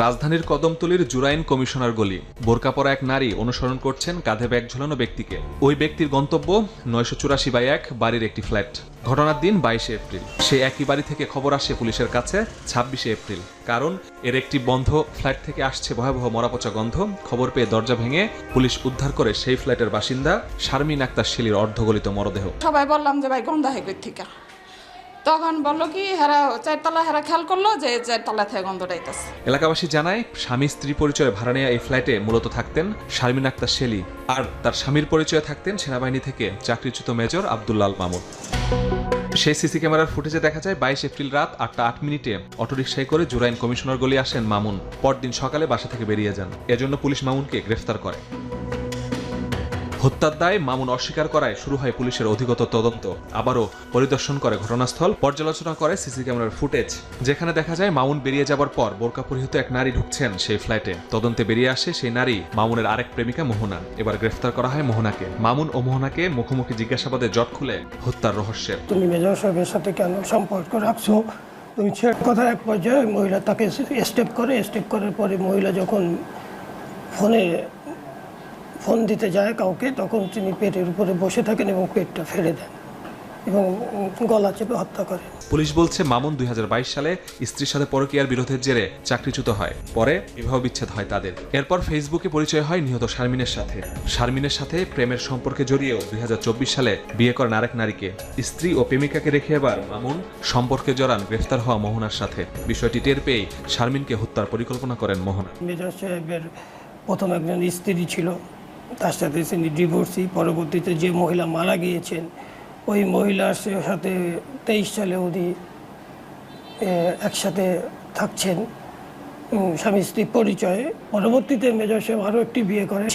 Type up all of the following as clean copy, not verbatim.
রাজধানীর কদমতলীর জুরাইন কমিশনার গলি। বোরকা পরা এক নারী অনুসরণ করছেন কাঁধে ব্যাগ ঝোলানো ব্যক্তিকে। ওই ব্যক্তির গন্তব্য 984/1 বাড়ির একটি ফ্ল্যাট। ঘটনার দিন 22 এপ্রিল। সে একই বাড়ি থেকে খবর আসে পুলিশের কাছে 26 এপ্রিল। কারণ এর একটি বন্ধ ফ্ল্যাট থেকে আসছে ভয়াবহ মরাপচা গন্ধ। খবর পেয়ে দরজা ভেঙে পুলিশ উদ্ধার করে সেই ফ্ল্যাটের বাসিন্দা শারমিন আক্তার শেলির অর্ধগলিত মরদেহ। সবাই বললাম যে ভাই গন্ধ হয় কই থেকে, তখন বললো কি হেরা চারতলা হেরা খেয়াল করলো যে চারতলা থেকে গন্ধটা আইতাছে। এলাকাবাসী জানায় স্বামী স্ত্রী পরিচয়ে ভাড়া নেওয়া এই ফ্ল্যাটে মূলত থাকতেন শারমিন আক্তার শেলি, আর তার স্বামীর পরিচয়ে থাকতেন সেনাবাহিনী থেকে চাকরিচ্যুত মেজর আব্দুল্লাল মামুন। সেই সিসি ক্যামেরার ফুটেজে দেখা যায় 22 এপ্রিল রাত 8টা 8 মিনিটে অটোরিকশায় করে জুরাইন কমিশনার গলি আসেন মামুন। পরদিন সকালে বাসা থেকে বেরিয়ে যান। এজন্য পুলিশ মামুনকে গ্রেফতার করে। হত্যার দায় মামুন অস্বীকার করায় শুরু হয় পুলিশের অধিগত তদন্ত। আবারও পরিদর্শন করে ঘটনাস্থল, পর্যালোচনা করে সিসি ক্যামেরার ফুটেজ, যেখানে দেখা যায় মামুন বেরিয়ে যাবার পর বোরকা পরিহিত এক নারী ঢুকছেন সেই ফ্ল্যাটে। তদন্তে বেরিয়ে আসে সেই নারী মামুনের আরেক প্রেমিকা মোহনা। এবার গ্রেফতার করা হয় মোহনাকে। মামুন ও মোহনাকে মুখোমুখি জিজ্ঞাসাবাদে জট খুলে হত্যার রহস্যের। তুমি মেজর সাহেবের সাথে কেন সম্পর্ক রাখছো? তুমি ছেড়ে কথা এক পর্যায়ে মহিলা তাকে স্টেপ করার পরে মহিলা যখন ফোন দিতে যায় কাউকে, তখন তিনি পেটের উপরে বসে থাকেন এবং পেটটা ফেলে দেন এবং গলা চেপে হত্যা করেন। পুলিশ বলছে মামুন 2022 সালে স্ত্রীর সাথে পরকীয়ার বিরোধের জেরে চাকরিচ্যুত হয়। পরে বিবাহ বিচ্ছেদ হয় তাদের। এরপর ফেসবুকে পরিচয় হয় নিহত শারমিনের সাথে প্রেমের সম্পর্কে জড়িয়েও 2024 সালে বিয়ে করেন আরেক নারীকে। স্ত্রী ও প্রেমিকাকে রেখে এবার মামুন সম্পর্কে জড়ান গ্রেফতার হওয়া মোহনার সাথে। বিষয়টি টের পেয়ে শারমিনকে হত্যার পরিকল্পনা করেন মোহনা। মেজর সাহেবের প্রথম একজন স্ত্রী ছিল, তার সাথে তিনি ডিভোর্সি। পরবর্তীতে যে মহিলা মারা গিয়েছেন ওই মহিলার সাথে 23 সালে উনি একসাথে থাকছেন স্বামী স্ত্রী পরিচয়ে। পরবর্তীতে মেজর সাহেব আরও একটি বিয়ে করেন।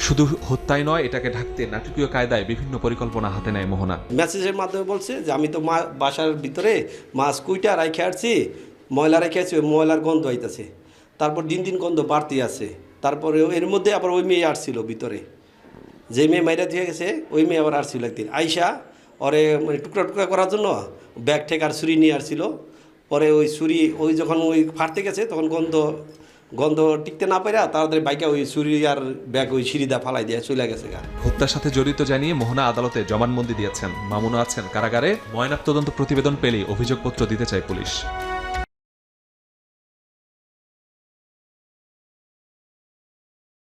শুধু হত্যায় নয়, এটাকে ঢাকতে নাটকীয় কায়দায় বিভিন্ন পরিকল্পনা হাতে নেয় মোহনা। মেসেজের মাধ্যমে বলছে যে আমি তো বাসার ভিতরে মাছ কুইটা রাইখে আসছি, ময়লা রেখে আছি, ওই ময়লার গন্ধ আইতেছে। তারপর দিন দিন গন্ধ বাড়তি আছে। তারপরে এর মধ্যে আবার ওই মেয়ে আসছিল ভিতরে, যে মেয়ে মাইরা দিয়ে গেছে ওই মেয়ে আবার আসছিল একদিন আইসা ওরে মানে টুকরা টুকরা করার জন্য ব্যাগ থেকে আর ছুরি নিয়ে আসছিল। পরে ওই ছুরি ওই যখন ওই ফাটতে গেছে তখন গন্ধ টিকতে না পারা তাড়াতাড়ি বাইকে ওই ছুরি আর ব্যাগ ওই সিঁড়িদা ফালাই দিয়ে চলে গেছে। হত্যার সাথে জড়িত জানিয়ে মোহনা আদালতে জবানবন্দি দিয়েছেন। মামুনও আছেন কারাগারে। ময়নাতদন্ত প্রতিবেদন পেলেই অভিযোগপত্র দিতে চায় পুলিশ।